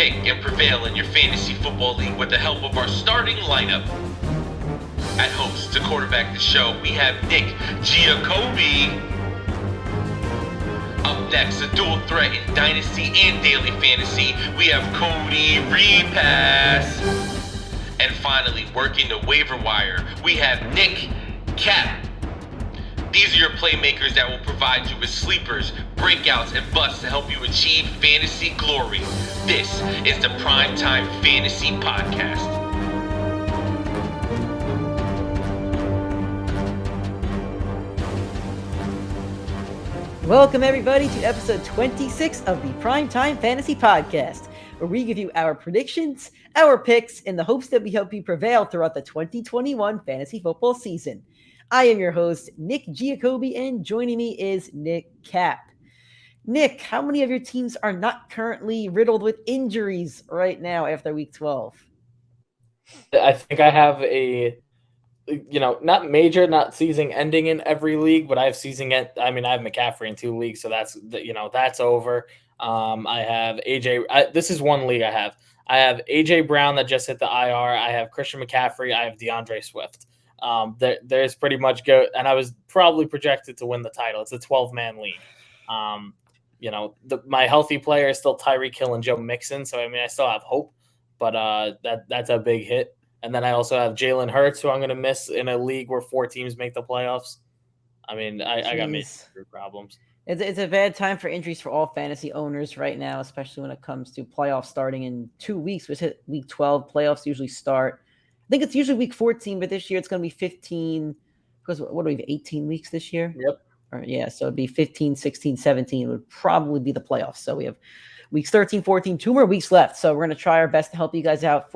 pick and prevail in your fantasy football league with the help of our starting lineup. At host to quarterback the show, we have Nick Giacobbe. Up next, a dual threat in Dynasty and Daily Fantasy, we have Cody Repass. And finally, working the waiver wire, we have Nick Cap. These are your playmakers that will provide you with sleepers, breakouts, and busts to help you achieve fantasy glory. This is the PrimeTime Fantasy Podcast. Welcome everybody to episode 26 of the PrimeTime Fantasy Podcast, where we give you our predictions, our picks, in the hopes that we help you prevail throughout the 2021 fantasy football season. I am your host, Nick Giacobbe, and joining me is Nick Cap. Nick, how many of your teams are not currently riddled with injuries right now after week 12? I think I have not major, not season ending in every league, but I have I have McCaffrey in 2 leagues, so that's over. I have AJ. This is one league I have. I have AJ Brown that just hit the IR. I have Christian McCaffrey. I have Deandre Swift. There's pretty much go, and I was probably projected to win the title. It's a 12-man league. My healthy player is still Tyreek Hill and Joe Mixon, so I still have hope, but that's a big hit. And then I also have Jalen Hurts, who I'm going to miss in a league where 4 teams make the playoffs. I got major problems. It's a bad time for injuries for all fantasy owners right now, especially when it comes to playoffs starting in 2 weeks. We hit week 12. Playoffs usually start. I think it's usually week 14, but this year it's going to be 15. Because what do we have, 18 weeks this year? Yep. So it'd be 15, 16, 17 would probably be the playoffs. So we have weeks 13, 14, 2 more weeks left. So we're going to try our best to help you guys out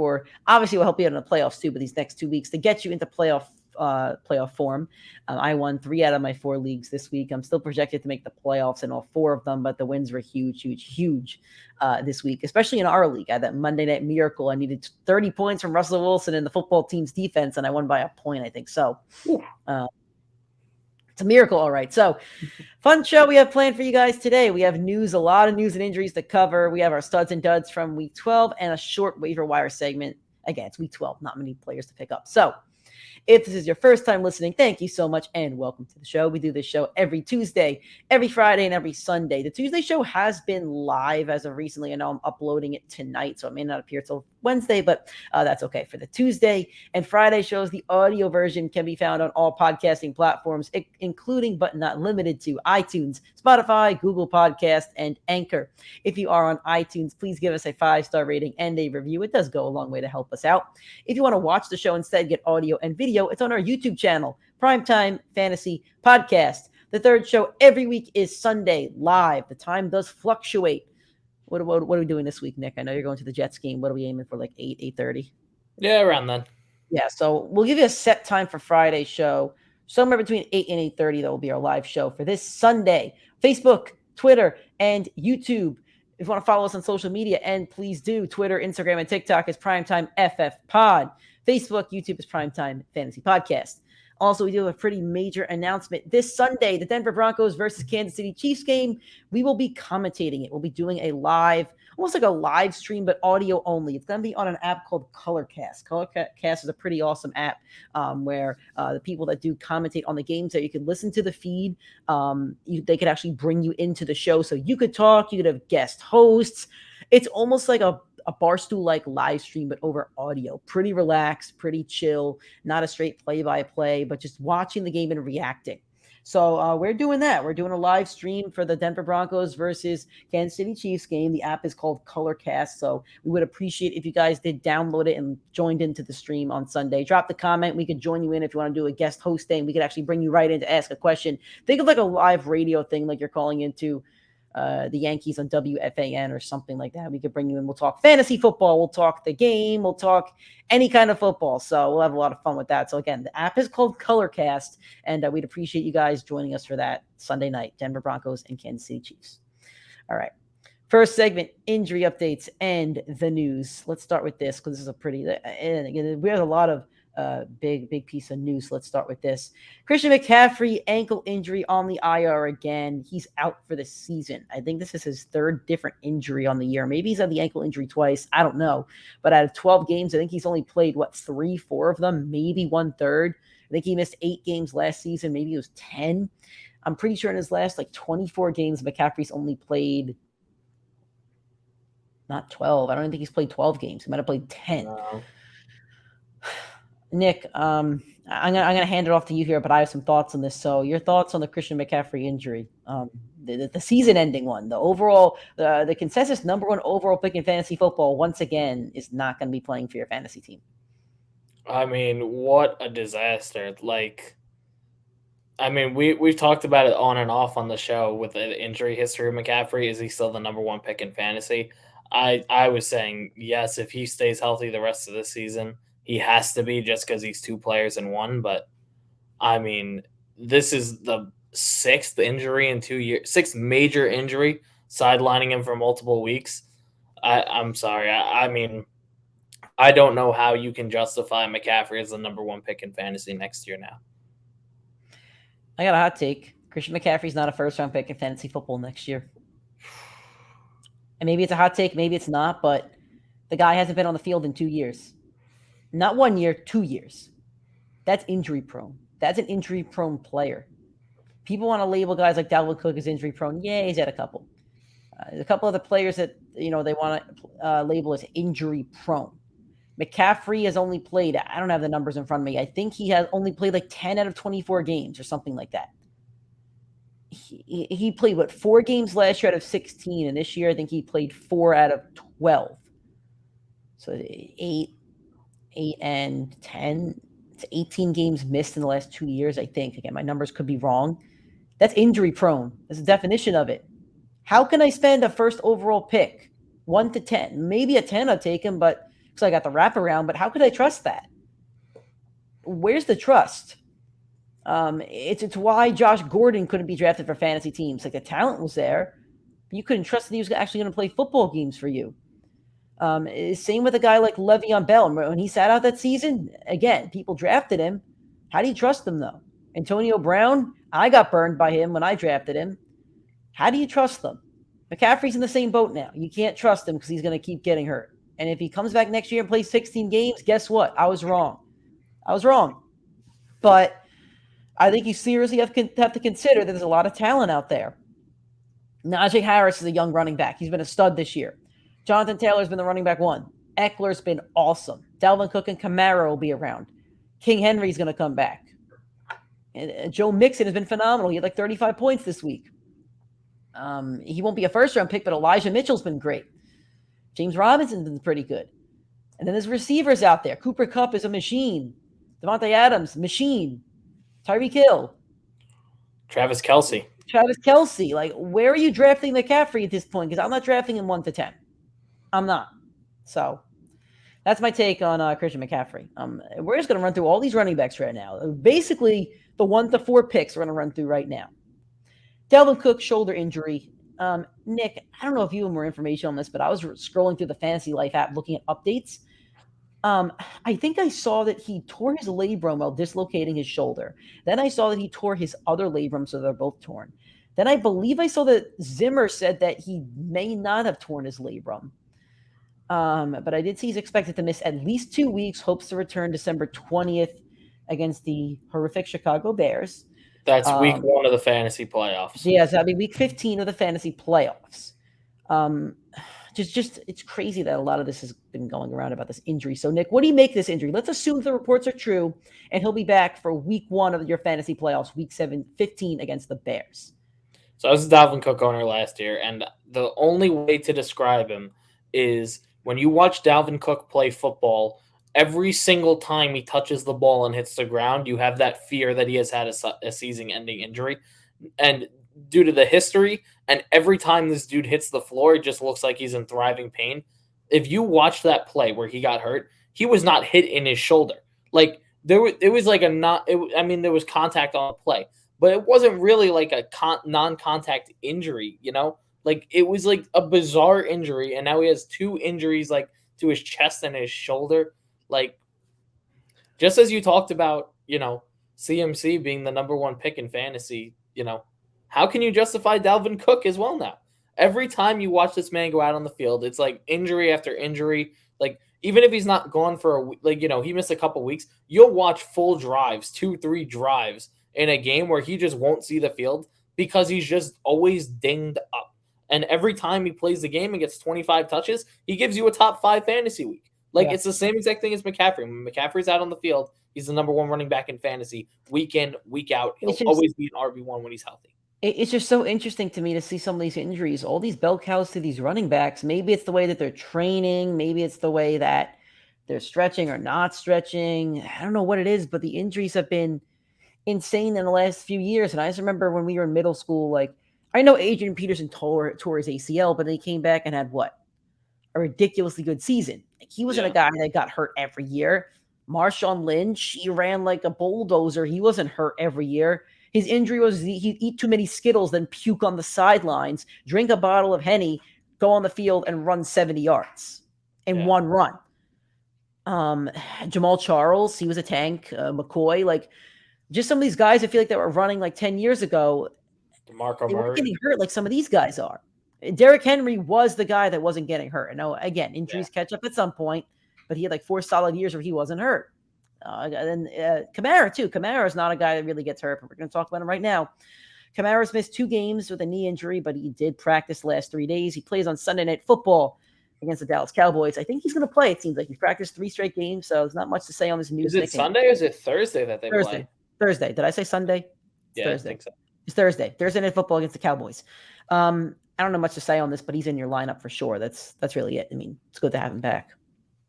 obviously we'll help you out in the playoffs too, but these next 2 weeks to get you into playoff form. I won 3 out of my 4 leagues this week. I'm still projected to make the playoffs in all 4 of them, but the wins were huge this week, especially in our league. I had that Monday Night Miracle. I needed 30 points from Russell Wilson and the football team's defense, and I won by a point, I think. So it's a miracle, all right. So fun show we have planned for you guys today. We have a lot of news and injuries to cover. We have our studs and duds from week 12 and a short waiver wire segment. Again, it's week 12, not many players to pick up. So if this is your first time listening, thank you so much and welcome to the show. We do this show every Tuesday, every Friday, and every Sunday. The Tuesday show has been live as of recently. I know I'm uploading it tonight, so it may not appear till Wednesday, but that's okay. For the Tuesday and Friday shows, the audio version can be found on all podcasting platforms, including but not limited to iTunes, Spotify, Google Podcast, and Anchor. If you are on iTunes, please give us a 5-star rating and a review. It does go a long way to help us out. If you want to watch the show instead, get audio and video, it's on our YouTube channel, PrimeTime Fantasy Podcast. The third show every week is Sunday live. The time does fluctuate. What are we doing this week, Nick? I know you're going to the Jets game. What are we aiming for, like 8:30? Yeah, around then. Yeah, so we'll give you a set time for Friday's show. Somewhere between 8 and 8:30, that will be our live show for this Sunday. Facebook, Twitter, and YouTube. If you want to follow us on social media, and please do, Twitter, Instagram, and TikTok is PrimeTimeFFPod. Facebook, YouTube is PrimeTime Fantasy Podcast. Also, we do have a pretty major announcement. This Sunday, the Denver Broncos versus Kansas City Chiefs game, we will be commentating it. We'll be doing a live, almost like a live stream, but audio only. It's going to be on an app called Colorcast. Colorcast is a pretty awesome app where the people that do commentate on the games, that you can listen to the feed. They could actually bring you into the show. So you could talk, you could have guest hosts. It's almost like a Barstool-like live stream, but over audio. Pretty relaxed, pretty chill, not a straight play-by-play, but just watching the game and reacting. So we're doing that. We're doing a live stream for the Denver Broncos versus Kansas City Chiefs game. The app is called Colorcast, so we would appreciate if you guys did download it and joined into the stream on Sunday. Drop the comment. We could join you in if you want to do a guest hosting. We could actually bring you right in to ask a question. Think of like a live radio thing, like you're calling into the Yankees on WFAN or something like that. We could bring you in. We'll talk fantasy football. We'll talk the game. We'll talk any kind of football. So we'll have a lot of fun with that. So again, the app is called Colorcast, and we'd appreciate you guys joining us for that Sunday night, Denver Broncos and Kansas City Chiefs. All right. First segment, injury updates and the news. Let's start with this because this is we have a lot of big piece of news. Let's start with this. Christian McCaffrey, ankle injury on the IR again. He's out for the season. I think this is his third different injury on the year. Maybe he's had the ankle injury twice. I don't know. But out of 12 games, I think he's only played, 3-4 of them, maybe 1/3. I think he missed 8 games last season. Maybe it was 10. I'm pretty sure in his last 24 games, McCaffrey's only played not 12. I don't even think he's played 12 games. He might have played 10. No. Nick, I'm gonna hand it off to you here, but I have some thoughts on this. So, your thoughts on the Christian McCaffrey injury, the season-ending one, the overall, the consensus number 1 overall pick in fantasy football, once again, is not going to be playing for your fantasy team. I mean, what a disaster! We've talked about it on and off on the show with the injury history of McCaffrey. Is he still the number 1 pick in fantasy? I was saying yes, if he stays healthy the rest of the season. He has to be, just because he's 2 players in one. But, this is the 6th injury in 2 years, 6th major injury, sidelining him for multiple weeks. I'm sorry. I don't know how you can justify McCaffrey as the number 1 pick in fantasy next year now. I got a hot take. Christian McCaffrey's not a first-round pick in fantasy football next year. And maybe it's a hot take, maybe it's not, but the guy hasn't been on the field in 2 years. Not 1 year, 2 years. That's injury prone. That's an injury prone player. People want to label guys like Dalvin Cook as injury prone. Yeah, he's had a couple. A couple of the players that they want to label as injury prone. McCaffrey has only played, I don't have the numbers in front of me. I think he has only played 10 out of 24 games or something like that. He played 4 games last year out of 16, and this year I think he played 4 out of 12. So 8 and 10. It's 18 games missed in the last 2 years, I think. Again, my numbers could be wrong. That's injury prone. That's the definition of it. How can I spend a first overall pick, 1 to 10? Maybe a 10 I'll take him, but because I got the wraparound, but how could I trust that? Where's the trust? It's why Josh Gordon couldn't be drafted for fantasy teams. The talent was there, but you couldn't trust that he was actually going to play football games for you. Same with a guy like Le'Veon Bell. When he sat out that season, again, people drafted him. How do you trust him, though? Antonio Brown, I got burned by him when I drafted him. How do you trust them? McCaffrey's in the same boat now. You can't trust him because he's going to keep getting hurt. And if he comes back next year and plays 16 games, guess what? I was wrong. But I think you seriously have to consider that there's a lot of talent out there. Najee Harris is a young running back. He's been a stud this year. Jonathan Taylor's been the running back 1. Eckler's been awesome. Dalvin Cook and Kamara will be around. King Henry's going to come back. And Joe Mixon has been phenomenal. He had 35 points this week. He won't be a first-round pick, but Elijah Mitchell's been great. James Robinson's been pretty good. And then there's receivers out there. Cooper Kupp is a machine. Devontae Adams, machine. Tyreek Hill. Travis Kelce. Where are you drafting McCaffrey at this point? Because I'm not drafting him 1 to 10. I'm not. So that's my take on Christian McCaffrey. We're just going to run through all these running backs right now. Basically, the 1 to 4 picks we're going to run through right now. Dalvin Cook, shoulder injury. Nick, I don't know if you have more information on this, but I was scrolling through the Fantasy Life app looking at updates. I think I saw that he tore his labrum while dislocating his shoulder. Then I saw that he tore his other labrum, so they're both torn. Then I believe I saw that Zimmer said that he may not have torn his labrum. But I did see he's expected to miss at least 2 weeks, hopes to return December 20th against the horrific Chicago Bears. That's week 1 of the fantasy playoffs. Yeah, so that'd be week 15 of the fantasy playoffs. Just it's crazy that a lot of this has been going around about this injury. So, Nick, what do you make of this injury? Let's assume the reports are true, and he'll be back for week 1 of your fantasy playoffs, week 15 against the Bears. So I was a Dalvin Cook owner last year, and the only way to describe him is when you watch Dalvin Cook play football, every single time he touches the ball and hits the ground, you have that fear that he has had a season-ending injury. And due to the history, and every time this dude hits the floor, it just looks like he's in thriving pain. If you watch that play where he got hurt, he was not hit in his shoulder. There was contact on the play, but it wasn't really like a non-contact injury, it was like a bizarre injury, and now he has 2 injuries to his chest and his shoulder. Just as you talked about, CMC being the number one pick in fantasy, how can you justify Dalvin Cook as well now? Every time you watch this man go out on the field, it's like injury after injury. Like, even if he's not gone for a week, he missed a couple weeks, you'll watch full drives, 2-3 drives in a game where he just won't see the field because he's just always dinged up. And every time he plays the game and gets 25 touches, he gives you a top 5 fantasy week. It's the same exact thing as McCaffrey. When McCaffrey's out on the field, he's the number one running back in fantasy week in, week out. He'll always be an RB1 when he's healthy. It's just so interesting to me to see some of these injuries, all these bell cows to these running backs. Maybe it's the way that they're training. Maybe it's the way that they're stretching or not stretching. I don't know what it is, but the injuries have been insane in the last few years. And I just remember when we were in middle school, I know Adrian Peterson tore his ACL, but he came back and had a ridiculously good season. He wasn't a guy that got hurt every year. Marshawn Lynch, he ran like a bulldozer. He wasn't hurt every year. His injury was he'd eat too many Skittles, then puke on the sidelines, drink a bottle of Henny, go on the field and run 70 yards in one run. Jamal Charles, he was a tank. McCoy, just some of these guys I feel like that were running 10 years ago. DeMarco they weren't Murray. getting hurt like some of these guys are. Derrick Henry was the guy that wasn't getting hurt. I know, again, injuries catch up at some point, but he had 4 solid years where he wasn't hurt. And then Kamara, too. Kamara is not a guy that really gets hurt, but we're going to talk about him right now. Kamara's missed 2 games with a knee injury, but he did practice the last 3 days. He plays on Sunday Night Football against the Dallas Cowboys. I think he's going to play. It seems like he's practiced 3 straight games, so there's not much to say on this news. Is it Sunday or is it Thursday that they play? Thursday. Did I say Sunday? It's Thursday. I think so. It's Thursday. Thursday Night Football against the Cowboys. I don't know much to say on this, but he's in your lineup for sure. That's really it. I mean, it's good to have him back.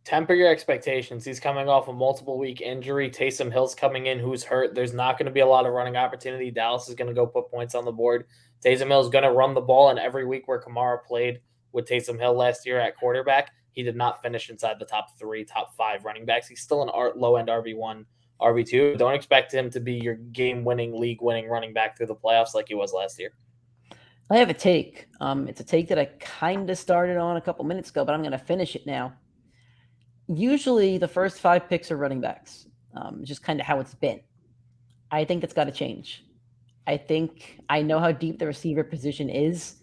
Temper your expectations. He's coming off a multiple week injury. Taysom Hill's coming in, who's hurt. There's not going to be a lot of running opportunity. Dallas is going to go put points on the board. Taysom Hill's going to run the ball, and every week where Kamara played with Taysom Hill last year at quarterback, he did not finish inside the top 3, top 5 running backs. He's still an low-end RB1, RB2. Don't expect him to be your game-winning, league-winning running back through the playoffs like he was last year. I have a take. It's a take that I kind of started on a couple minutes ago, but I'm going to finish it now. Usually the first 5 picks are running backs. Just kind of how it's been. I think that's got to change. I know how deep the receiver position is.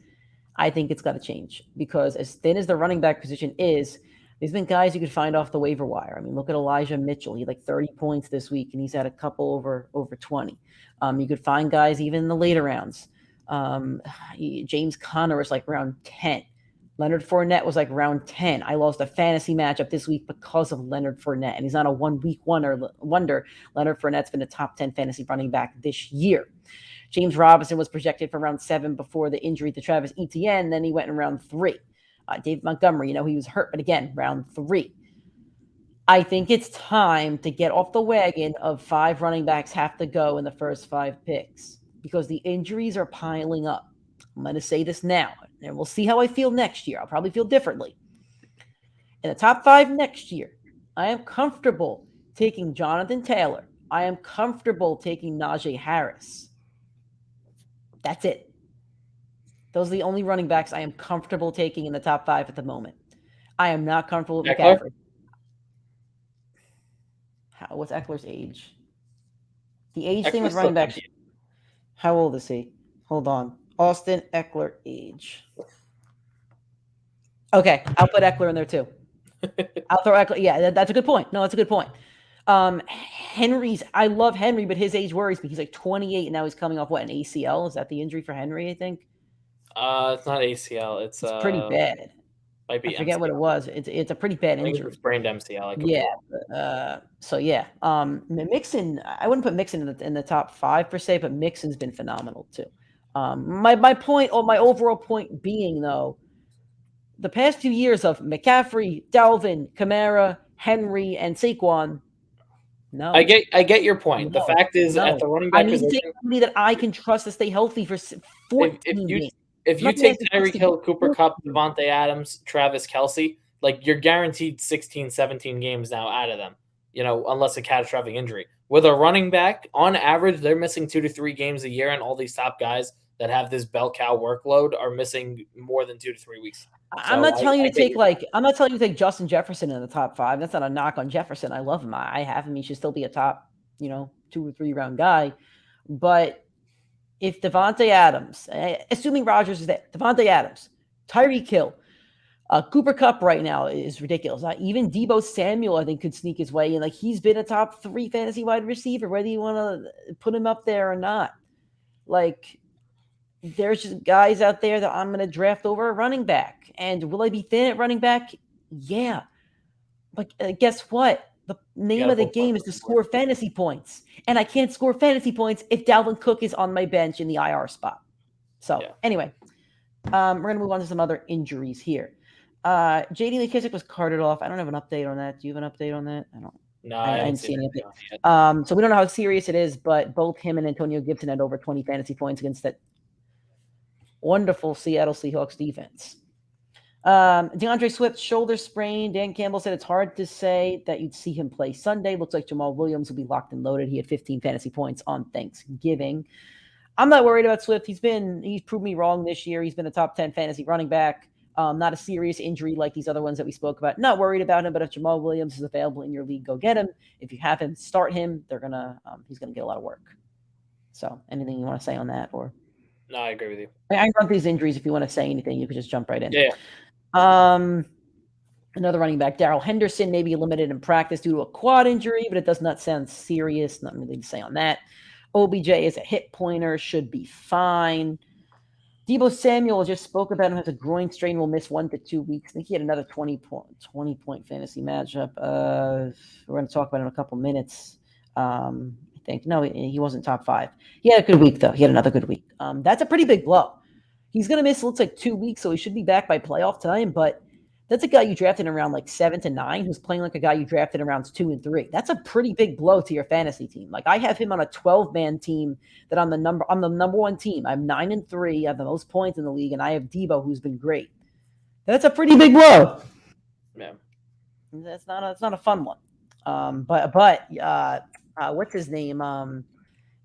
I think it's got to change because as thin as the running back position is, there's been guys you could find off the waiver wire. I mean, look at Elijah Mitchell. He had 30 points this week, and he's had a couple over 20. You could find guys even in the later rounds. James Conner was round 10. Leonard Fournette was round 10. I lost a fantasy matchup this week because of Leonard Fournette, and he's not a 1-week wonder. Leonard Fournette's been a top 10 fantasy running back this year. James Robinson was projected for round 7 before the injury to Travis Etienne. Then he went in round 3. Dave Montgomery, he was hurt, but again, round 3. I think it's time to get off the wagon of 5 running backs have to go in the first 5 picks because the injuries are piling up. I'm going to say this now, and we'll see how I feel next year. I'll probably feel differently. In the top 5 next year, I am comfortable taking Jonathan Taylor. I am comfortable taking Najee Harris. That's it. Those are the only running backs I am comfortable taking in the top 5 at the moment. I am not comfortable with McCaffrey. What's Eckler's age? The age thing with running backs. How old is he? Hold on. Austin Eckler age. Okay, I'll put Eckler in there too. I'll throw Eckler. Yeah, that's a good point. No, that's a good point. I love Henry, but his age worries me. He's 28 and now he's coming off an ACL? Is that the injury for Henry, I think? It's not ACL. It's pretty bad. Might be I forget MCL. what it was. It's a pretty bad injury. It's sprained MCL. Mixon. I wouldn't put Mixon in the top 5 per se, but Mixon's been phenomenal too. My point, or my overall point being though, the past few years of McCaffrey, Dalvin, Kamara, Henry, and Saquon. No, I get your point. No, the fact is, at the running back I need position, to take somebody that I can trust to stay healthy for 14 games. If you take Tyreek Hill, Cooper Kupp, Devontae Adams, Travis Kelce, you're guaranteed 16, 17 games now out of them, unless a catastrophic injury. With a running back, on average, they're missing 2 to 3 games a year, and all these top guys that have this bell cow workload are missing more than 2 to 3 weeks. I'm not telling you to take I'm not telling you to take Justin Jefferson in the top 5. That's not a knock on Jefferson. I love him. I have him. He should still be a top, 2 or 3 round guy. But if Devontae Adams, assuming Rodgers is there, Devontae Adams, Tyreek Hill, Cooper Kupp right now is ridiculous. Even Deebo Samuel, I think, could sneak his way in. Like, he's been a top 3 fantasy wide receiver, whether you want to put him up there or not. Like, there's just guys out there that I'm going to draft over a running back. And will I be thin at running back? Yeah. But guess what? The name of the game is to score fantasy points. And I can't score fantasy points if Dalvin Cook is on my bench in the IR spot. So, anyway, we're going to move on to some other injuries here. J.D. McKissick was carted off. I don't have an update on that. Do you have an update on that? I don't. No, I didn't see anything. So we don't know how serious it is, but both him and Antonio Gibson had over 20 fantasy points against that wonderful Seattle Seahawks defense. Deandre Swift, shoulder sprain. Dan Campbell said it's hard to say that you'd see him play Sunday. Looks like Jamal Williams will be locked and loaded. He had 15 fantasy points on Thanksgiving. I'm not worried about Swift. He's proved me wrong this year. He's been a top 10 fantasy running back. Not a serious injury like these other ones that we spoke about. Not worried about him, but if Jamal Williams is available in your league, go get him. If you have him, start him. He's gonna get a lot of work. So, anything you want to say on that? Or no, I agree with you. I can run through these injuries. If you want to say anything, you could just jump right in. Yeah. Another running back, Daryl Henderson, may be limited in practice due to a quad injury, but it does not sound serious. Nothing really to say on that. OBJ is a hit pointer, should be fine. Deebo Samuel, just spoke about him, has a groin strain, will miss 1 to 2 weeks. I think he had another 20-point fantasy matchup. We're going to talk about it in a couple minutes. I think. No, he wasn't top 5. He had a good week, though. He had another good week. That's a pretty big blow. He's going to miss, looks like 2 weeks, so he should be back by playoff time. But that's a guy you drafted in around like 7 to 9 who's playing like a guy you drafted in rounds 2 and 3. That's a pretty big blow to your fantasy team. Like, I have him on a 12-man team that I'm the number 1 team. I'm 9-3. I have the most points in the league, and I have Deebo, who's been great. That's a pretty big blow. Yeah. That's not a fun one. But what's his name?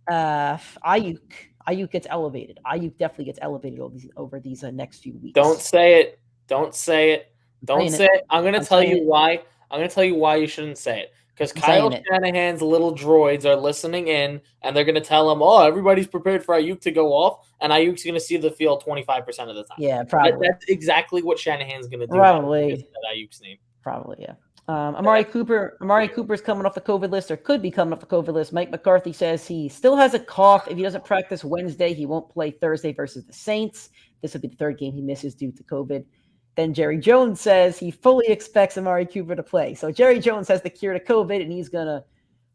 Ayuk. Ayuk gets elevated. Ayuk definitely gets elevated over these next few weeks. Don't say it. Don't say it. Don't say it. I'm going to tell you why. I'm going to tell you why you shouldn't say it. Because Kyle Shanahan's little droids are listening in, and they're going to tell him, oh, everybody's prepared for Ayuk to go off, and Ayuk's going to see the field 25% of the time. Yeah, probably. That's exactly what Shanahan's going to do. Probably. At Ayuk's name. Probably, yeah. Amari Cooper's coming off the COVID list, or could be coming off the COVID list. Mike McCarthy says he still has a cough. If he doesn't practice Wednesday, he won't play Thursday versus the Saints. This will be the 3rd game he misses due to COVID. Then Jerry Jones says he fully expects Amari Cooper to play. So Jerry Jones has the cure to COVID, and he's going to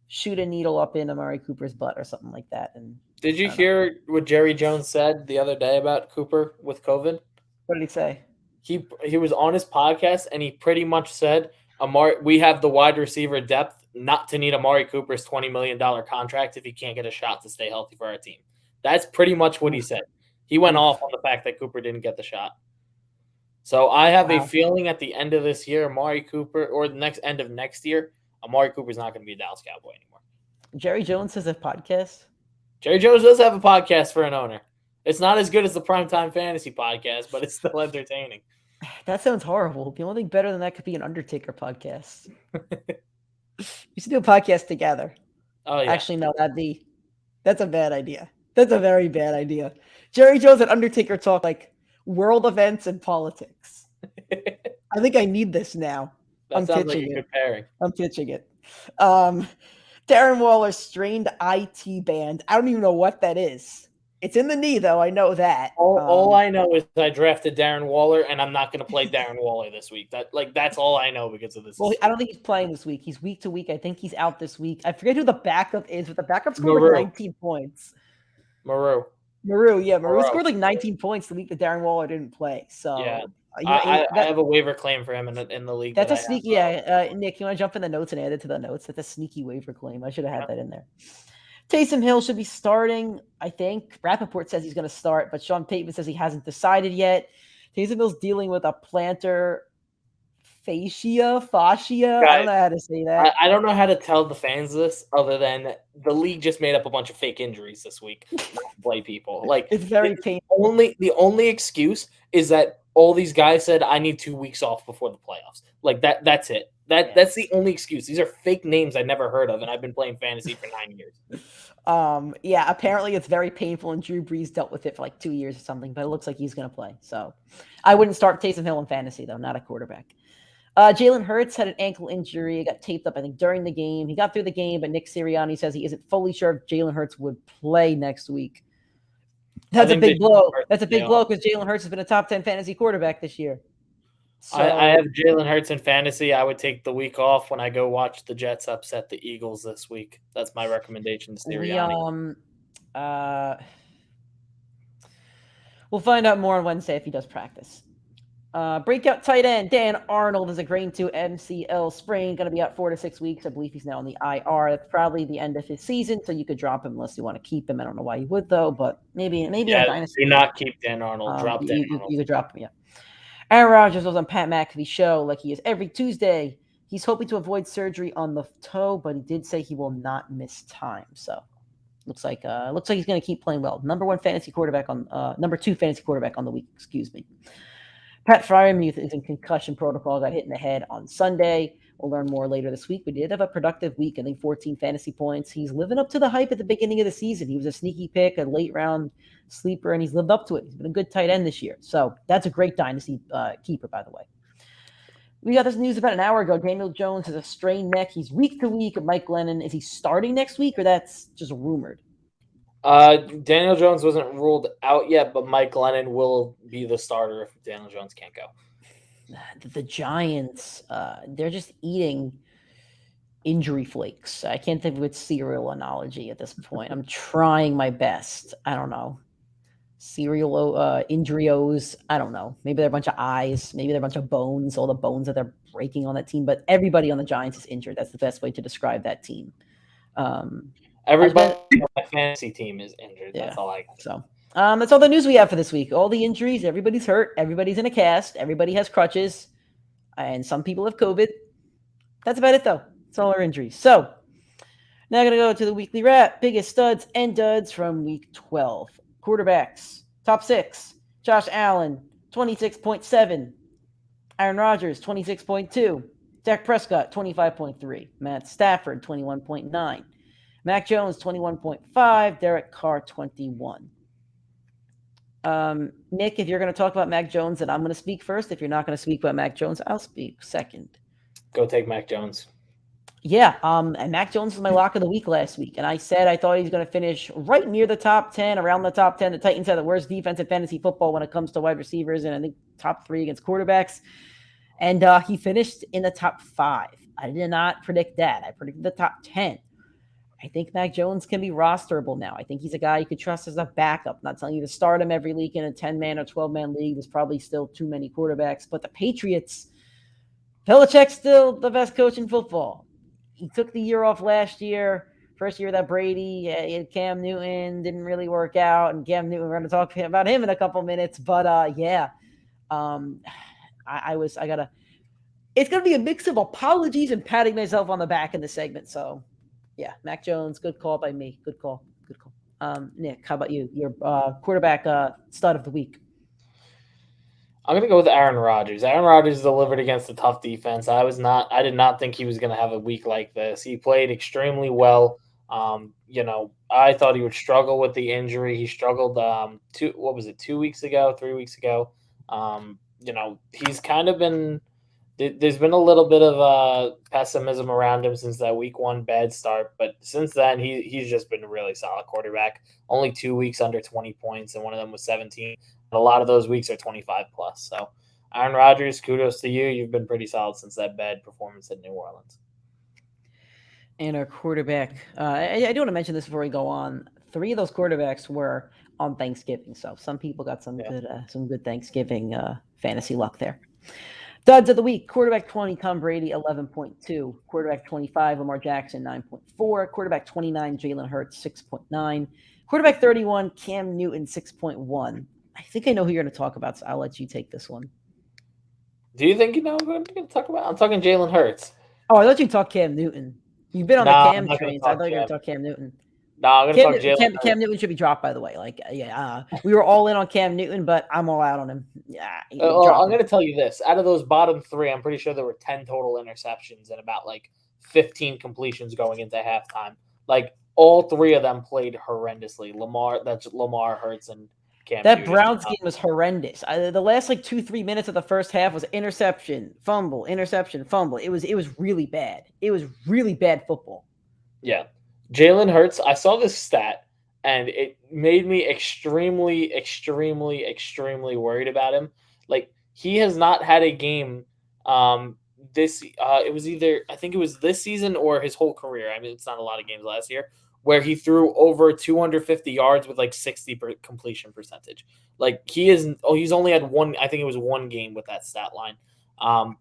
shoot a needle up in Amari Cooper's butt or something like that. And did you hear what Jerry Jones said the other day about Cooper with COVID? What did he say? He was on his podcast, and he pretty much said, we have the wide receiver depth not to need Amari Cooper's $20 million contract if he can't get a shot to stay healthy for our team. That's pretty much what he said. He went off on the fact that Cooper didn't get the shot. So I have a feeling at the end of this year, Amari Cooper, or the end of next year, Amari Cooper's not going to be a Dallas Cowboy anymore. Jerry Jones has a podcast? Jerry Jones does have a podcast for an owner. It's not as good as the Primetime Fantasy podcast, but it's still entertaining. That sounds horrible. The only thing better than that could be an Undertaker podcast. We should do a podcast together. Oh, yeah. Actually, no, that's a bad idea. That's a very bad idea. Jerry Jones and Undertaker talk like world events and politics. I think I need this now. That sounds like a good pairing. I'm pitching it. Darren Waller's strained IT band. I don't even know what that is. It's in the knee, though. I know that. All I know is I drafted Darren Waller, and I'm not going to play Darren Waller this week. That's all I know because of this. Well, I don't think he's playing this week. He's week to week. I think he's out this week. I forget who the backup is, but the backup scored like 19 points. Maru scored like 19 points the week that Darren Waller didn't play. So yeah, I have a waiver claim for him in the league. That's a sneaky. Yeah, Nick, you want to jump in the notes and add it to the notes? That's a sneaky waiver claim. I should have had that in there. Taysom Hill should be starting, I think. Rappaport says he's going to start, but Sean Payton says he hasn't decided yet. Taysom Hill's dealing with a plantar fascia. Guys, I don't know how to say that. I don't know how to tell the fans this other than the league just made up a bunch of fake injuries this week to play people. Like, it's very painful. The only excuse is that all these guys said, I need 2 weeks off before the playoffs. Like that's it. That's the only excuse. These are fake names I never heard of, and I've been playing fantasy for 9 years. Yeah, apparently it's very painful, and Drew Brees dealt with it for like 2 years or something, but it looks like he's going to play. So I wouldn't start Taysom Hill in fantasy, though, not a quarterback. Jalen Hurts had an ankle injury. It got taped up, I think, during the game. He got through the game, but Nick Sirianni says he isn't fully sure if Jalen Hurts would play next week. That's a big blow. That's a big blow because Jalen Hurts has been a top 10 fantasy quarterback this year. So, I have Jalen Hurts in fantasy. I would take the week off when I go watch the Jets upset the Eagles this week. That's my recommendation to Sirianni. We'll find out more on Wednesday if he does practice. Breakout tight end Dan Arnold is a grade 2 MCL sprain, going to be out 4 to 6 weeks. I believe he's now on the IR. That's probably the end of his season, so you could drop him unless you want to keep him. I don't know why you would, though, but maybe on Dynasty. Do not keep Dan Arnold. Drop Dan Arnold. You could drop him, yeah. Aaron Rodgers was on Pat McAfee's show like he is every Tuesday. He's hoping to avoid surgery on the toe, but he did say he will not miss time. So looks like he's going to keep playing well. Number 2 fantasy quarterback on the week. Excuse me. Pat Freiermuth is in concussion protocol. Got hit in the head on Sunday. We'll learn more later this week. We did have a productive week. I think 14 fantasy points. He's living up to the hype at the beginning of the season. He was a sneaky pick, a late round sleeper, and he's lived up to it. He's been a good tight end this year. So that's a great dynasty keeper, by the way. We got this news about an hour ago. Daniel Jones has a strained neck. He's week to week. Mike Glennon, is he starting next week, or that's just rumored? Daniel Jones wasn't ruled out yet, but Mike Glennon will be the starter if Daniel Jones can't go. The Giants, they're just eating injury flakes. I can't think of a cereal analogy at this point. I'm trying my best. I don't know. Cereal injury-os. I don't know. Maybe they're a bunch of eyes. Maybe they're a bunch of bones. All the bones that they're breaking on that team. But everybody on the Giants is injured. That's the best way to describe that team. Everybody on my fantasy team is injured. Yeah. That's all I got. So that's all the news we have for this week. All the injuries. Everybody's hurt. Everybody's in a cast. Everybody has crutches. And some people have COVID. That's about it, though. That's all our injuries. So now I'm going to go to the weekly wrap. Biggest studs and duds from week 12. Quarterbacks. Top 6. Josh Allen, 26.7. Aaron Rodgers, 26.2. Dak Prescott, 25.3. Matt Stafford, 21.9. Mack Jones, 21.5. Derek Carr, 21. Nick, if you're going to talk about Mack Jones, then I'm going to speak first. If you're not going to speak about Mack Jones, I'll speak second. Go take Mack Jones. Yeah, and Mack Jones was my lock of the week last week, and I said I thought he was going to finish right near the top 10, around the top 10. The Titans have the worst defense in fantasy football when it comes to wide receivers, and I think top 3 against quarterbacks. And he finished in the top 5. I did not predict that. I predicted the top 10. I think Mack Jones can be rosterable now. I think he's a guy you could trust as a backup. I'm not telling you to start him every week in a 10-man or 12-man league. There's probably still too many quarterbacks. But the Patriots, Belichick's still the best coach in football. He took the year off last year. First year that Brady, he had Cam Newton, didn't really work out. And Cam Newton, we're going to talk about him in a couple minutes. But, it's going to be a mix of apologies and patting myself on the back in the segment. So, yeah, Mack Jones, good call by me. Good call. Nick, how about you? Your quarterback stud of the week. I'm going to go with Aaron Rodgers. Aaron Rodgers delivered against a tough defense. I did not think he was going to have a week like this. He played extremely well. I thought he would struggle with the injury. He struggled 2 weeks ago, 3 weeks ago. He's kind of been there's been a little bit of pessimism around him since that week 1 bad start, but since then he's just been a really solid quarterback. Only 2 weeks under 20 points, and one of them was 17. A lot of those weeks are 25 plus. So Aaron Rodgers, kudos to you. You've been pretty solid since that bad performance in New Orleans. And our quarterback, I do want to mention this before we go on. 3 of those quarterbacks were on Thanksgiving, so some people got some good Thanksgiving fantasy luck there. Duds of the week: quarterback 20, Tom Brady, 11.2. Quarterback 25, Lamar Jackson, 9.4. Quarterback 29, Jalen Hurts, 6.9. Quarterback 31, Cam Newton, 6.1. I think I know who you're going to talk about, so I'll let you take this one. Do you think you know who I'm going to talk about? I'm talking Jalen Hurts. Oh, I thought you'd talk Cam Newton. You've been on the Cam train, so I thought you were going to talk Cam Newton. No, I'm going to talk Jalen. Cam Newton should be dropped, by the way. We were all in on Cam Newton, but I'm all out on him. Yeah, I'm going to tell you this. Out of those bottom three, I'm pretty sure there were 10 total interceptions and about 15 completions going into halftime. All three of them played horrendously. Lamar, Hurts, and Cam That Newton. Browns game was horrendous. The last 2-3 minutes of the first half was interception, fumble, interception, fumble. It was really bad. It was really bad football. Yeah. Jalen Hurts, I saw this stat, and it made me extremely, extremely, extremely worried about him. He has not had a game it was either, I think it was this season or his whole career. I mean, it's not a lot of games last year, where he threw over 250 yards with 60 completion percentage. He's only had one, I think it was one game with that stat line.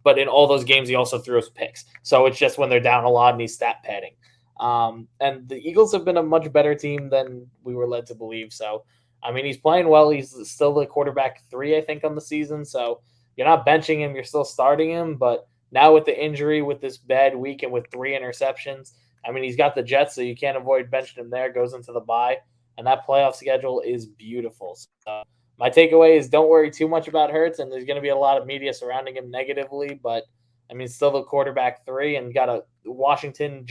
But in all those games, he also threw his picks. So it's just when they're down a lot and he's stat padding. And the Eagles have been a much better team than we were led to believe. So, I mean, he's playing well. He's still the quarterback 3, I think, on the season. So you're not benching him. You're still starting him. But now with the injury, with this bad week and with 3 interceptions, I mean, he's got the Jets, so you can't avoid benching him there. Goes into the bye. And that playoff schedule is beautiful. So my takeaway is don't worry too much about Hurts. And there's going to be a lot of media surrounding him negatively. But, I mean, still the quarterback 3 and got a Washington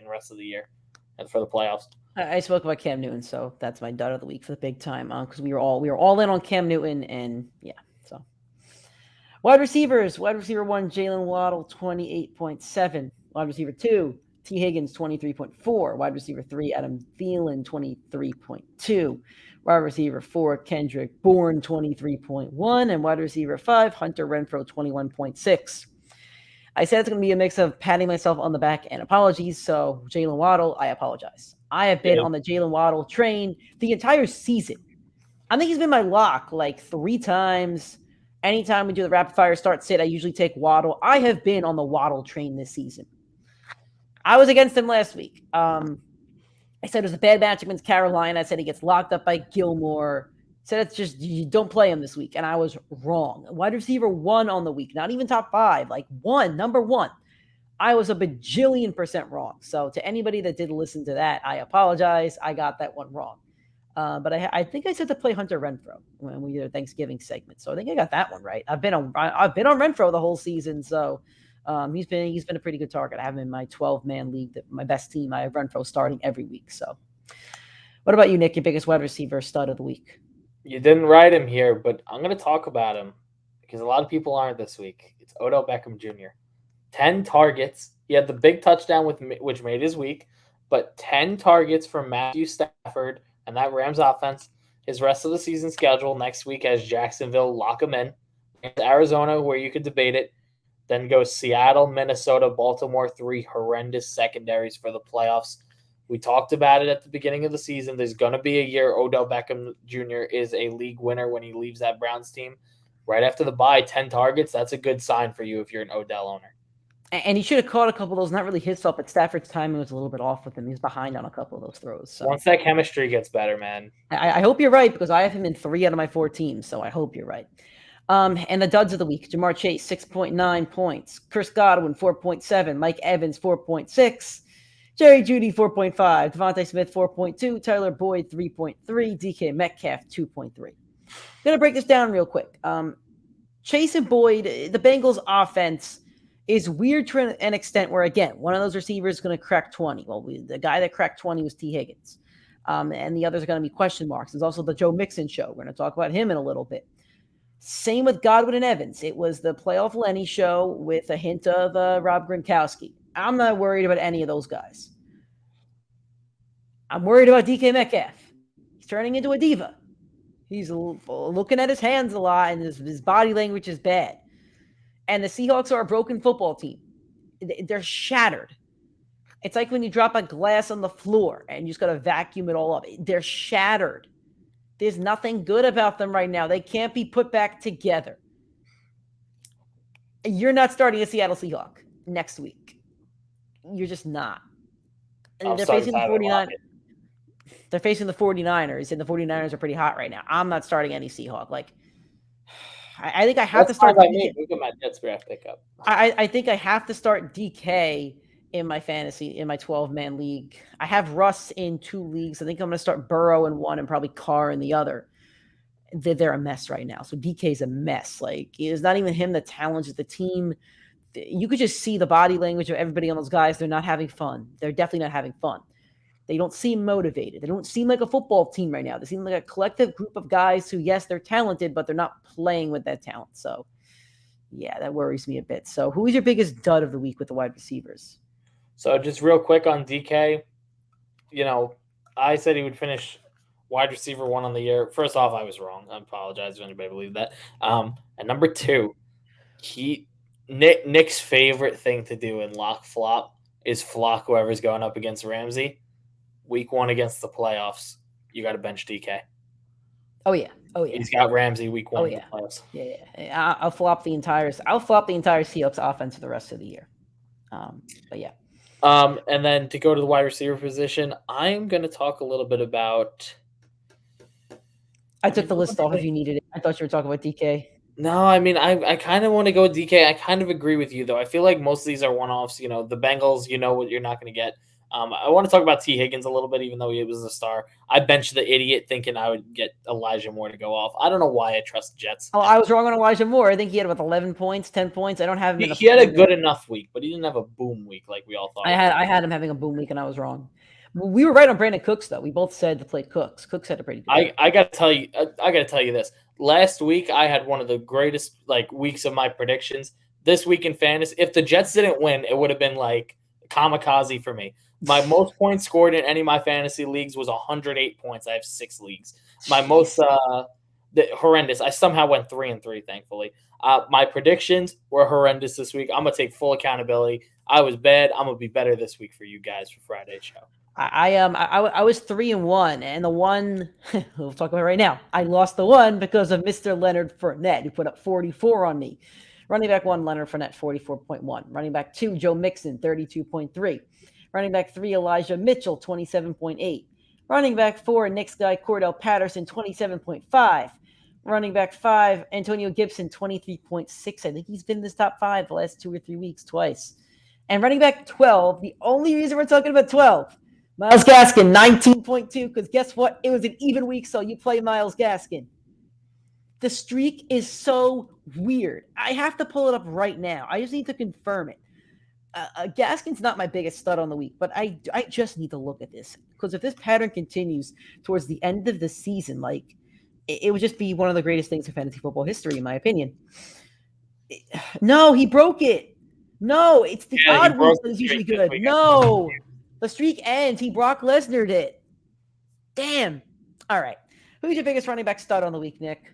rest of the year and for the playoffs. I spoke about Cam Newton, so that's my dud of the week for the big time. Because we were all in on Cam Newton, and yeah. So wide receivers, wide receiver 1, Jalen Waddle, 28.7. Wide receiver 2, T. Higgins, 23.4. Wide receiver 3, Adam Thielen, 23.2. Wide receiver 4, Kendrick Bourne, 23.1. And wide receiver 5, Hunter Renfrow, 21.6. I said it's going to be a mix of patting myself on the back and apologies. So Jalen Waddle, I apologize. I have been on the Jalen Waddle train the entire season. I think he's been my lock 3 times. Anytime we do the rapid fire start sit, I usually take Waddle. I have been on the Waddle train this season. I was against him last week. I said it was a bad matchup against Carolina. I said he gets locked up by Gilmore. Said it's just you don't play him this week, and I was wrong. Wide receiver 1 on the week, not even top 5, number 1. I was a bajillion% wrong. So to anybody that did listen to that, I apologize. I got that one wrong. But I think I said to play Hunter Renfrow when we did a Thanksgiving segment. So I think I got that one right. I've been on Renfrow the whole season. So he's been a pretty good target. I have him in my 12-man league, my best team. I have Renfrow starting every week. So what about you, Nick? Your biggest wide receiver stud of the week? You didn't write him here, but I'm going to talk about him because a lot of people aren't this week. It's Odell Beckham Jr. 10 targets. He had the big touchdown which made his week, but 10 targets from Matthew Stafford and that Rams offense. His rest of the season schedule next week has Jacksonville, lock him in. Arizona, where you could debate it. Then goes Seattle, Minnesota, Baltimore, 3 horrendous secondaries for the playoffs. We talked about it at the beginning of the season. There's going to be a year Odell Beckham Jr. is a league winner when he leaves that Browns team. Right after the bye, 10 targets, that's a good sign for you if you're an Odell owner. And he should have caught a couple of those, not really his fault, but Stafford's timing was a little bit off with him. He's behind on a couple of those throws. So. Once that chemistry gets better, man. I hope you're right because I have him in 3 out of my 4 teams, so I hope you're right. And the duds of the week, Jamar Chase, 6.9 points. Chris Godwin, 4.7. Mike Evans, 4.6. Jerry Jeudy, 4.5. Devontae Smith, 4.2. Tyler Boyd, 3.3. DK Metcalf, 2.3. Going to break this down real quick. Chase and Boyd, the Bengals offense is weird to an extent where, again, one of those receivers is going to crack 20. Well, the guy that cracked 20 was T. Higgins. And the others are going to be question marks. There's also the Joe Mixon show. We're going to talk about him in a little bit. Same with Godwin and Evans. It was the playoff Lenny show with a hint of Rob Gronkowski. I'm not worried about any of those guys. I'm worried about DK Metcalf. He's turning into a diva. He's looking at his hands a lot, and his body language is bad. And the Seahawks are a broken football team. They're shattered. It's like when you drop a glass on the floor and you just got to vacuum it all up. They're shattered. There's nothing good about them right now. They can't be put back together. You're not starting a Seattle Seahawk next week. You're just not. They're facing the 49ers. They're facing the 49ers, and the 49ers are pretty hot right now. I'm not starting any Seahawk. I think I have to start. Look at my Jets draft pickup. I think I have to start DK in my 12-man league. I have Russ in 2 leagues. I think I'm going to start Burrow in one and probably Carr in the other. They're a mess right now. So DK's a mess. Like, it's not even him that challenges the team. You could just see the body language of everybody on those guys. They're not having fun. They're definitely not having fun. They don't seem motivated. They don't seem like a football team right now. They seem like a collective group of guys who, yes, they're talented, but they're not playing with that talent. So, yeah, that worries me a bit. So, who is your biggest dud of the week with the wide receivers? So, just real quick on DK, I said he would finish wide receiver 1 on the year. First off, I was wrong. I apologize if anybody believed that. And number 2, Nick's favorite thing to do in lock flop is flock whoever's going up against Ramsey. Week 1 against the playoffs, you got to bench DK. Oh yeah. He's got Ramsey week 1 in the playoffs. Yeah. I'll flop the entire Seahawks offense for the rest of the year. But yeah. And then to go to the wide receiver position, I'm going to talk a little bit about. I took the list off if you needed it. I thought you were talking about DK. No, I mean, I kind of want to go with DK. I kind of agree with you, though. I feel like most of these are one-offs. The Bengals, what you're not going to get. I want to talk about T. Higgins a little bit, even though he was a star. I benched the idiot thinking I would get Elijah Moore to go off. I don't know why I trust Jets. Oh, I was wrong on Elijah Moore. I think he had about 11 points, 10 points. I don't have him. He had a good enough week, but he didn't have a boom week like we all thought. I had him having a boom week, and I was wrong. We were right on Brandon Cooks, though. We both said to play Cooks. Cooks had a pretty good. I got to tell you. I got to tell you this. Last week, I had one of the greatest weeks of my predictions. This week in fantasy, if the Jets didn't win, it would have been like kamikaze for me. My most points scored in any of my fantasy leagues was 108 points. I have 6 leagues. My most horrendous. I somehow went 3-3, thankfully. My predictions were horrendous this week. I'm going to take full accountability. I was bad. I'm going to be better this week for you guys for Friday's show. I was 3-1, and the one we'll talk about right now. I lost the one because of Mr. Leonard Fournette, who put up 44 on me. Running back 1, Leonard Fournette, 44.1. Running back 2, Joe Mixon, 32.3. Running back 3, Elijah Mitchell, 27.8. Running back 4, Knicks guy Cordell Patterson, 27.5. Running back 5, Antonio Gibson, 23.6. I think he's been in this top 5 the last 2 or 3 weeks twice. And running back 12, the only reason we're talking about 12, Myles Gaskin, 19.2, because guess what? It was an even week, so you play Myles Gaskin. The streak is so weird. I have to pull it up right now. I just need to confirm it. Gaskin's not my biggest stud on the week, but I just need to look at this, because if this pattern continues towards the end of the season, it would just be one of the greatest things in fantasy football history, in my opinion. No, he broke it. No, it's the odd week that is usually good. No, the streak ends. He Brock Lesnar'd it. Damn. All right. Who's your biggest running back stud on the week, Nick?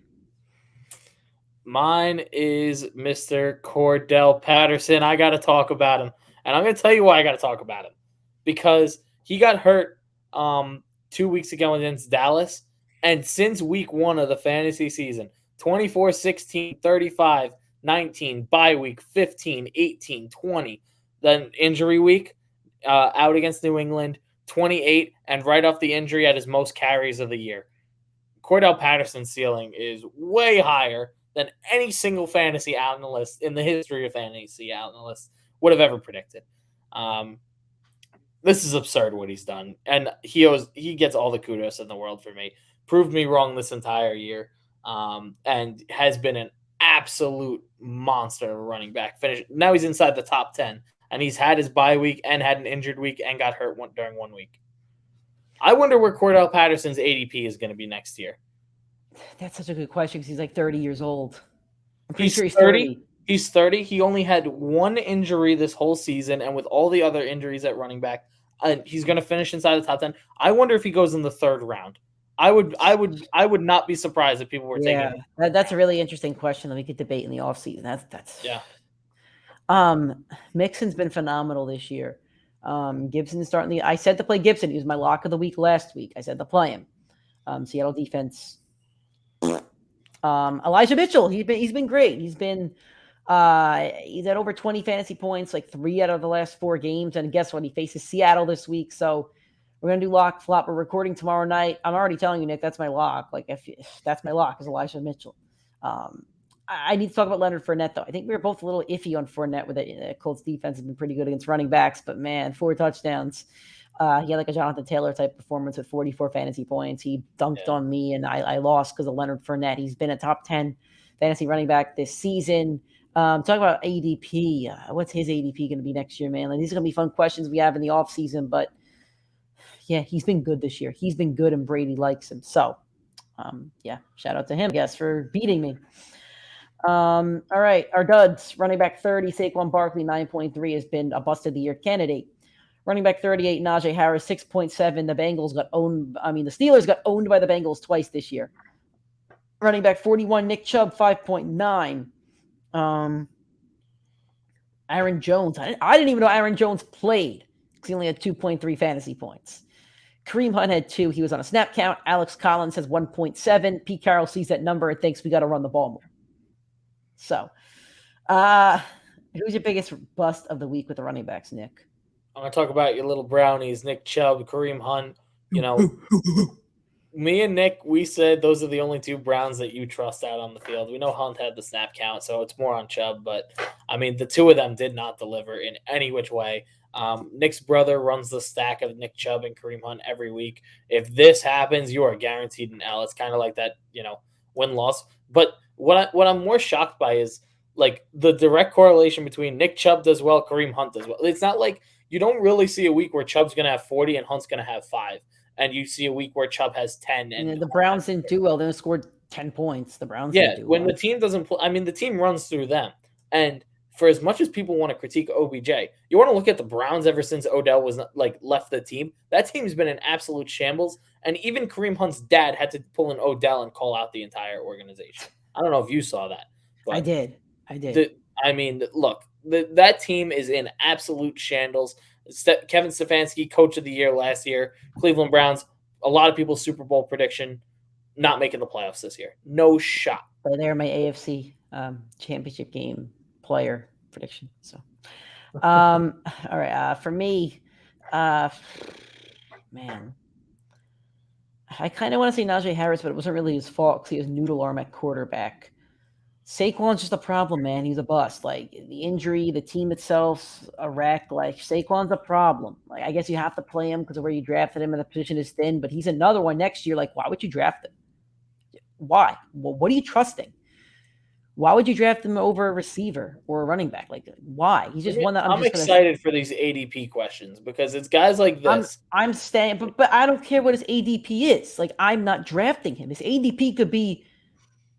Mine is Mr. Cordell Patterson. I got to talk about him. And I'm going to tell you why I got to talk about him. Because he got hurt 2 weeks ago against Dallas. And since week 1 of the fantasy season, 24, 16, 35, 19, bye week, 15, 18, 20. Then injury week, out against New England, 28. And right off the injury at his most carries of the year. Cordell Patterson's ceiling is way higher than any single fantasy analyst in the history of fantasy analysts would have ever predicted. This is absurd what he's done. And he gets all the kudos in the world for me. Proved me wrong this entire year, and has been an absolute monster of a running back. Now he's inside the top 10, and he's had his bye week and had an injured week and got hurt during 1 week. I wonder where Cordell Patterson's ADP is going to be next year. That's such a good question because he's like 30 years old. I'm pretty He's sure he's 30. He's 30. He only had 1 injury this whole season, and with all the other injuries at running back, he's going to finish inside the top 10. I wonder if he goes in the 3rd round. I would not be surprised if people were taking him. That's a really interesting question that we could debate in the offseason. That's Mixon's been phenomenal this year. Gibson's starting I said to play Gibson. He was my lock of the week last week. I said to play him. Seattle defense. Elijah Mitchell, he's been great. He's at over 20 fantasy points, like 3 out of the last 4 games. And guess what? He faces Seattle this week. So we're going to do lock flop. We're recording tomorrow night. I'm already telling you, Nick, that's my lock. That's my lock is Elijah Mitchell. I need to talk about Leonard Fournette, though. I think we were both a little iffy on Fournette with it. Colts defense has been pretty good against running backs, but man, 4 touchdowns. He had like a Jonathan Taylor type performance with 44 fantasy points. He dunked on me, and I lost because of Leonard Fournette. He's been a top 10 fantasy running back this season. Talk about ADP. What's his ADP going to be next year, man? Like, these are going to be fun questions we have in the offseason, but yeah, he's been good this year. He's been good, and Brady likes him. So, yeah, shout out to him, I guess, for beating me. All right, our duds. Running back 30, Saquon Barkley, 9.3, has been a bust of the year candidate. Running back 38, Najee Harris, 6.7. The Steelers got owned by the Bengals twice this year. Running back 41, Nick Chubb, 5.9. Aaron Jones. I didn't even know Aaron Jones played because he only had 2.3 fantasy points. Kareem Hunt had 2. He was on a snap count. Alex Collins has 1.7. Pete Carroll sees that number and thinks we got to run the ball more. So, who's your biggest bust of the week with the running backs, Nick? I'm going to talk about your little brownies, Nick Chubb, Kareem Hunt. Me and Nick, we said those are the only 2 Browns that you trust out on the field. We know Hunt had the snap count, so it's more on Chubb. But, the 2 of them did not deliver in any which way. Nick's brother runs the stack of Nick Chubb and Kareem Hunt every week. If this happens, you are guaranteed an L. It's kind of like that, win-loss. But what I'm more shocked by is, like, the direct correlation between Nick Chubb does well, Kareem Hunt does well. It's not like you don't really see a week where Chubb's going to have 40 and Hunt's going to have 5. And you see a week where Chubb has 10. And the Browns didn't do well. They only scored 10 points. The Browns didn't do well. The team doesn't play, the team runs through them. And for as much as people want to critique OBJ, you want to look at the Browns ever since Odell was left the team. That team's been in absolute shambles. And even Kareem Hunt's dad had to pull in Odell and call out the entire organization. I don't know if you saw that. I did. Look, that team is in absolute shambles. Kevin Stefanski, coach of the year last year. Cleveland Browns, a lot of people's Super Bowl prediction, not making the playoffs this year. No shot. But they're my AFC championship game player prediction. So, all right. For me, man, I kind of want to say Najee Harris, but it wasn't really his fault because he was noodle arm at quarterback. Saquon's just a problem, man. He's a bust. Like, the injury, the team itself's a wreck. Like, Saquon's a problem. Like, I guess you have to play him because of where you drafted him and the position is thin, but he's another one next year. Like, why would you draft him? Why? Well, what are you trusting? Why would you draft him over a receiver or a running back? Like, why? He's just one that I'm excited for these ADP questions because it's guys like this. I'm staying, but I don't care what his ADP is. Like, I'm not drafting him. His ADP could be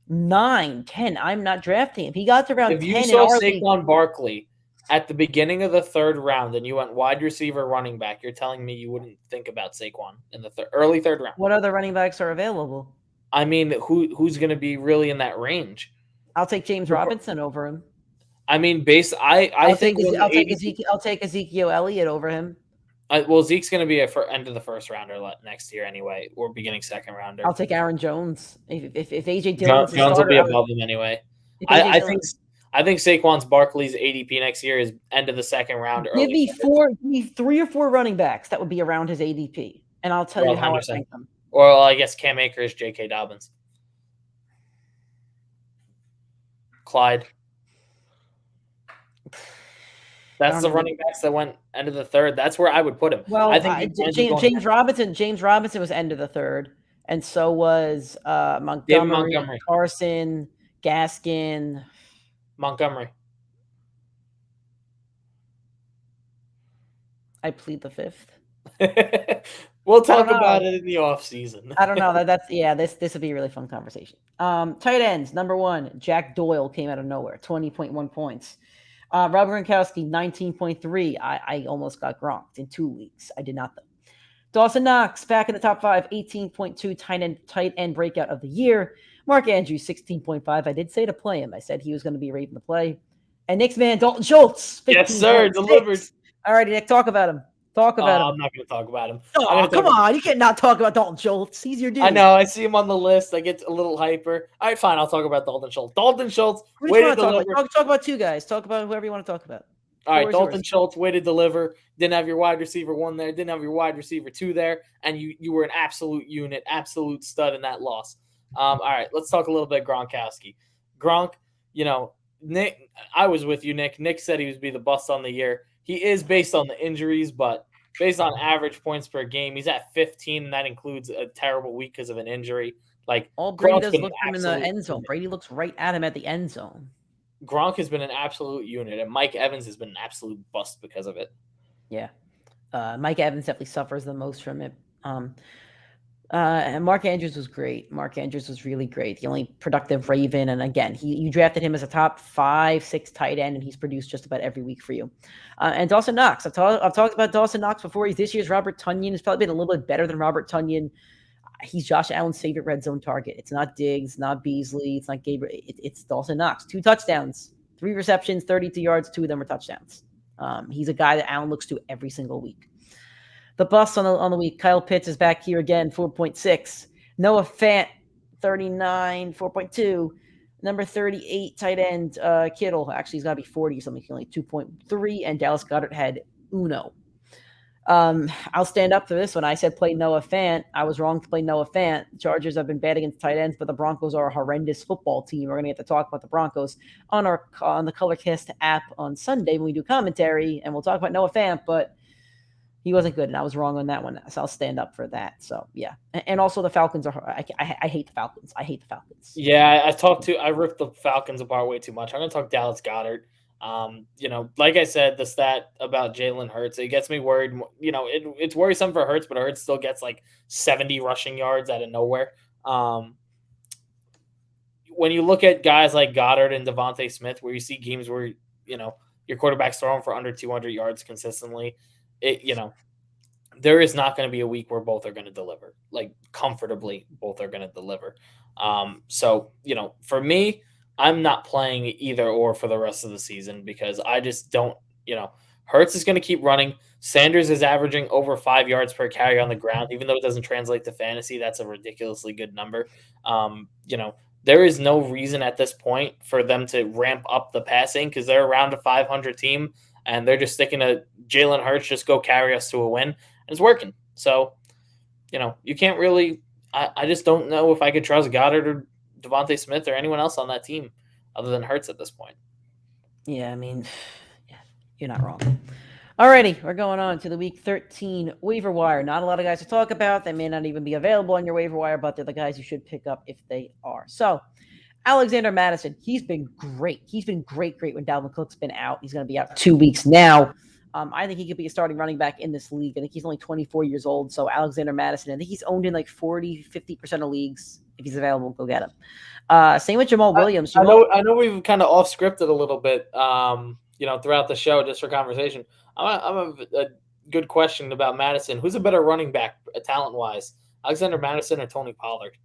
9, 10. I'm not drafting him. He got to around 10. If you saw Saquon Barkley at the beginning of the 3rd round and you went wide receiver, running back, you're telling me you wouldn't think about Saquon in the early 3rd round. What other running backs are available? Who's going to be really in that range? I'll take James Robinson over him. I'll take Ezekiel Elliott over him. Zeke's going to be end of the 1st rounder next year anyway, or beginning 2nd rounder. I'll take Aaron Jones if AJ Dillon's Jones will be above him anyway. I think Saquon's Barkley's ADP next year is end of the 2nd round. Give me 3 or 4 running backs that would be around his ADP, and I'll tell you how Henderson. I rank them. Or I guess Cam Akers, J.K. Dobbins, Clyde. That's the running backs that went end of the 3rd. That's where I would put him. Well, I think James Robinson was end of the 3rd, and so was Montgomery, Carson, Gaskin, Montgomery. I plead the 5th. We'll talk about it in the off season. I don't know. This would be a really fun conversation. Tight ends, number 1, Jack Doyle came out of nowhere, 20.1 points. Rob Gronkowski, 19.3. I almost got Gronked in 2 weeks. I did not, though. Dawson Knox, back in the top 5, 18.2 tight end breakout of the year. Mark Andrews, 16.5. I did say to play him. I said he was going to be rating to play. And Knicks man, Dalton Schultz. Yes, sir. Delivered. All righty, Nick, talk about him. I'm not going to talk about him. Oh, come on. You can't not talk about Dalton Schultz. He's your dude. I know. I see him on the list. I get a little hyper. All right, fine. I'll talk about Dalton Schultz. Dalton Schultz, way to deliver. Talk about 2 guys. Talk about whoever you want to talk about. All right, Dalton Schultz, way to deliver. Didn't have your wide receiver 1 there. Didn't have your wide receiver 2 there. And you were an absolute unit, absolute stud in that loss. All right, let's talk a little bit Gronkowski. Gronk, Nick, I was with you, Nick. Nick said he would be the bust on the year. He is based on the injuries, but based on average points per game, he's at 15, and that includes a terrible week because of an injury. Like all Brady does look for him in the end zone. Brady looks right at him at the end zone. Gronk has been an absolute unit, and Mike Evans has been an absolute bust because of it. Yeah. Mike Evans definitely suffers the most from it. And Mark Andrews was great. Mark Andrews was really great. The only productive Raven. And again, you drafted him as a top 5-6 tight end, and he's produced just about every week for you. And Dawson Knox. I've talked about Dawson Knox before. He's this year's Robert Tonyan. He's probably been a little bit better than Robert Tonyan. He's Josh Allen's favorite red zone target. It's not Diggs, not Beasley, it's not Gabriel. It's Dawson Knox. 2 touchdowns, 3 receptions, 32 yards. 2 of them were touchdowns. He's a guy that Allen looks to every single week. The bust on the week, Kyle Pitts is back here again, 4.6. Noah Fant, 39, 4.2. Number 38, tight end, Kittle. Actually, he's got to be 40 something, only 2.3. And Dallas Goddard had uno. I'll stand up for this one. I said play Noah Fant. I was wrong to play Noah Fant. The Chargers have been bad against tight ends, but the Broncos are a horrendous football team. We're going to get to talk about the Broncos on the Colorcast app on Sunday when we do commentary, and we'll talk about Noah Fant, but he wasn't good, and I was wrong on that one, so I'll stand up for that. So, yeah. And also the Falcons I hate the Falcons. I hate the Falcons. Yeah, I ripped the Falcons apart way too much. I'm going to talk Dallas Goddard. Like I said, the stat about Jalen Hurts, it gets me worried. It's worrisome for Hurts, but Hurts still gets like 70 rushing yards out of nowhere. When you look at guys like Goddard and Devontae Smith, where you see games where, your quarterback's throwing for under 200 yards consistently, there is not going to be a week where both are going to deliver. Like comfortably, both are going to deliver. So, for me, I'm not playing either or for the rest of the season because I just don't, Hurts is going to keep running. Sanders is averaging over 5 yards per carry on the ground, even though it doesn't translate to fantasy. That's a ridiculously good number. There is no reason at this point for them to ramp up the passing because they're around a 500 team and they're just sticking to Jalen Hurts, just go carry us to a win. And it's working. So, you can't really I just don't know if I could trust Goddard or Devontae Smith or anyone else on that team other than Hurts at this point. Yeah, I mean, you're not wrong. Alrighty, we're going on to the Week 13 waiver wire. Not a lot of guys to talk about. They may not even be available on your waiver wire, but they're the guys you should pick up if they are. So, Alexander Madison, he's been great. He's been great when Dalvin Cook's been out. He's going to be out 2 weeks now. I think he could be a starting running back in this league. I think he's only 24 years old. So Alexander Madison, I think he's owned in like 40, 50% of leagues. If he's available, go get him. Same with Jamal Williams. I know we've kind of off scripted a little bit, throughout the show just for conversation. I'm a good question about Madison. Who's a better running back talent-wise, Alexander Madison or Tony Pollard?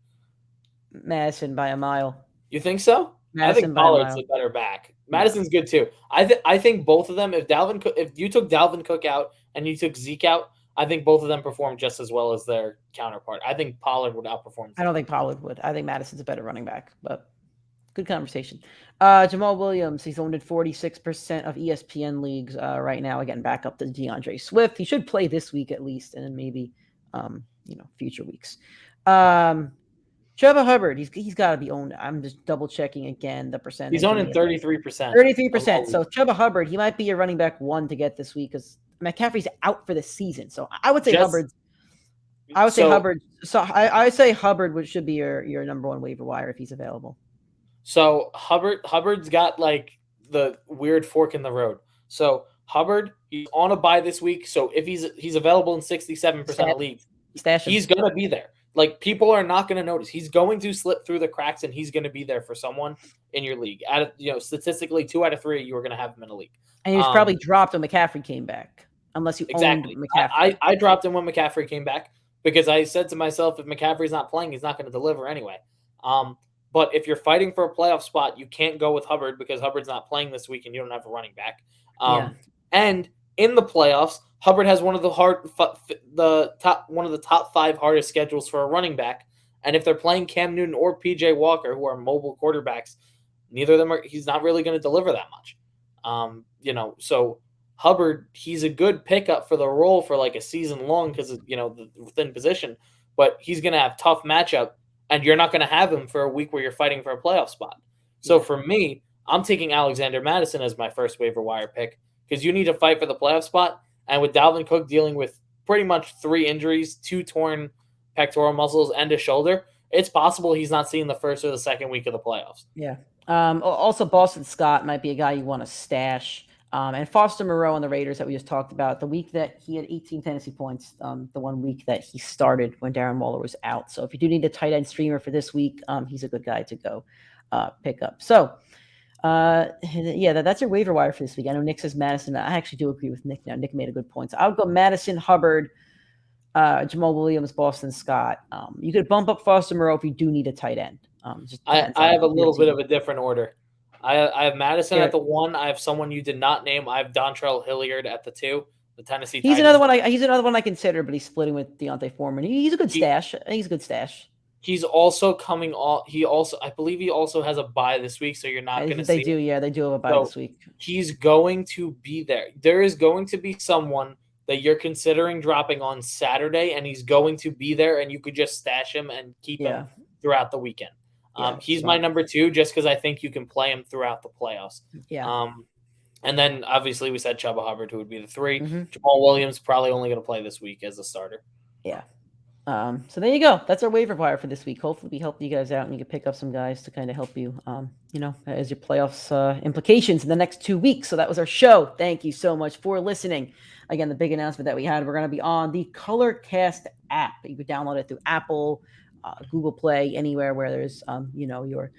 Madison by a mile. You think so? Madison I think Pollard's a better back. Madison's good too. I think both of them. If you took Dalvin Cook out and you took Zeke out, I think both of them perform just as well as their counterpart. I think Pollard would outperform. I don't think Pollard would. I think Madison's a better running back, but good conversation. Jamal Williams, he's owned in 46% of ESPN leagues right now. Again, back up to Deandre Swift. He should play this week at least, and then maybe future weeks. Trevor Hubbard, he's got to be owned. I'm just double checking again the percentage. He's owned in 33%. 33%. So Trevor Hubbard, he might be your running back 1 to get this week because McCaffrey's out for the season. So I would say Hubbard. Hubbard. So I would say Hubbard should be your number 1 waiver wire if he's available. So Hubbard's got like the weird fork in the road. So Hubbard, he's on a bye this week. So if he's available in 67% of leagues, he's gonna be there. Like people are not going to notice. He's going to slip through the cracks, and he's going to be there for someone in your league. Statistically, 2 out of 3 you are going to have him in a league. And he was probably dropped when McCaffrey came back, unless you owned McCaffrey. I dropped him when McCaffrey came back because I said to myself, if McCaffrey's not playing, he's not going to deliver anyway. But if you're fighting for a playoff spot, you can't go with Hubbard because Hubbard's not playing this week, and you don't have a running back. And in the playoffs, Hubbard has one of the top 5 hardest schedules for a running back. And if they're playing Cam Newton or PJ Walker, who are mobile quarterbacks, neither of them he's not really going to deliver that much. So Hubbard, he's a good pickup for the role for like a season long because of, the thin position, but he's going to have tough matchup and you're not going to have him for a week where you're fighting for a playoff spot. So for me, I'm taking Alexander Madison as my first waiver wire pick because you need to fight for the playoff spot. And with Dalvin Cook dealing with pretty much 3 injuries, 2 torn pectoral muscles and a shoulder, it's possible he's not seeing the first or the second week of the playoffs. Yeah. Also, Boston Scott might be a guy you want to stash. And Foster Moreau on the Raiders that we just talked about, the week that he had 18 fantasy points, the 1 week that he started when Darren Waller was out. So if you do need a tight end streamer for this week, he's a good guy to go pick up. So, that's your waiver wire for this week. I know Nick says Madison. I actually do agree with Nick now. Nick made a good point. So I would go Madison, Hubbard, Jamal Williams, Boston Scott. You could bump up Foster Moreau if you do need a tight end. I have a little bit of a different order. I have Madison at the 1. I have someone you did not name. I have Dontrell Hilliard at the 2. The Tennessee Titans. He's another one I consider, but he's splitting with Deontay Foreman. He's a good stash. I think he's a good stash. He's also coming off. I believe he also has a bye this week, so you're not going to see. They do, yeah, they do have a bye this week. He's going to be there. There is going to be someone that you're considering dropping on Saturday, and he's going to be there, and you could just stash him and keep him throughout the weekend. He's my number 2 just because I think you can play him throughout the playoffs. Yeah. And then obviously we said Chuba Hubbard, who would be the 3. Mm-hmm. Jamal Williams probably only going to play this week as a starter. Yeah. So there you go. That's our waiver wire for this week. Hopefully we helped you guys out and you can pick up some guys to kind of help you, as your playoffs implications in the next 2 weeks. So that was our show. Thank you so much for listening. Again, the big announcement that we had, we're going to be on the Colorcast app. You can download it through Apple, Google Play, anywhere where there's, your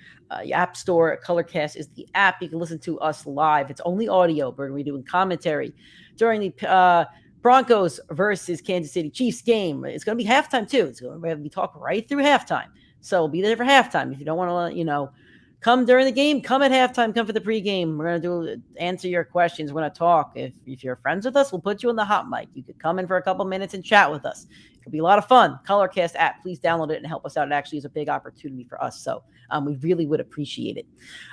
app store. Colorcast is the app. You can listen to us live. It's only audio. We're going to be doing commentary during the Broncos versus Kansas City Chiefs game. It's going to be halftime too. It's going to be talk right through halftime. So be there for halftime. If you don't want to, come during the game, come at halftime, come for the pregame. We're going to answer your questions. We're going to talk. If you're friends with us, we'll put you on the hot mic. You could come in for a couple minutes and chat with us. It could be a lot of fun. Colorcast app, please download it and help us out. It actually is a big opportunity for us. So we really would appreciate it.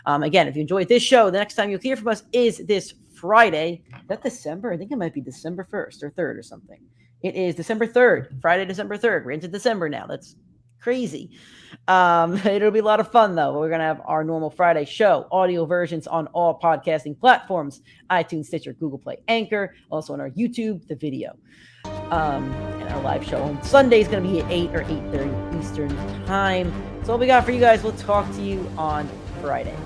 Again, if you enjoyed this show, the next time you'll hear from us is this Friday. Is that December? I think it might be December 1st or 3rd or something. It is December 3rd, Friday, December 3rd. We're into December now. That's crazy. It'll be a lot of fun, though. We're going to have our normal Friday show, audio versions on all podcasting platforms, iTunes, Stitcher, Google Play, Anchor, also on our YouTube, the video. And our live show on Sunday is going to be at 8 or 8:30 Eastern time. That's all we got for you guys. We'll talk to you on Friday.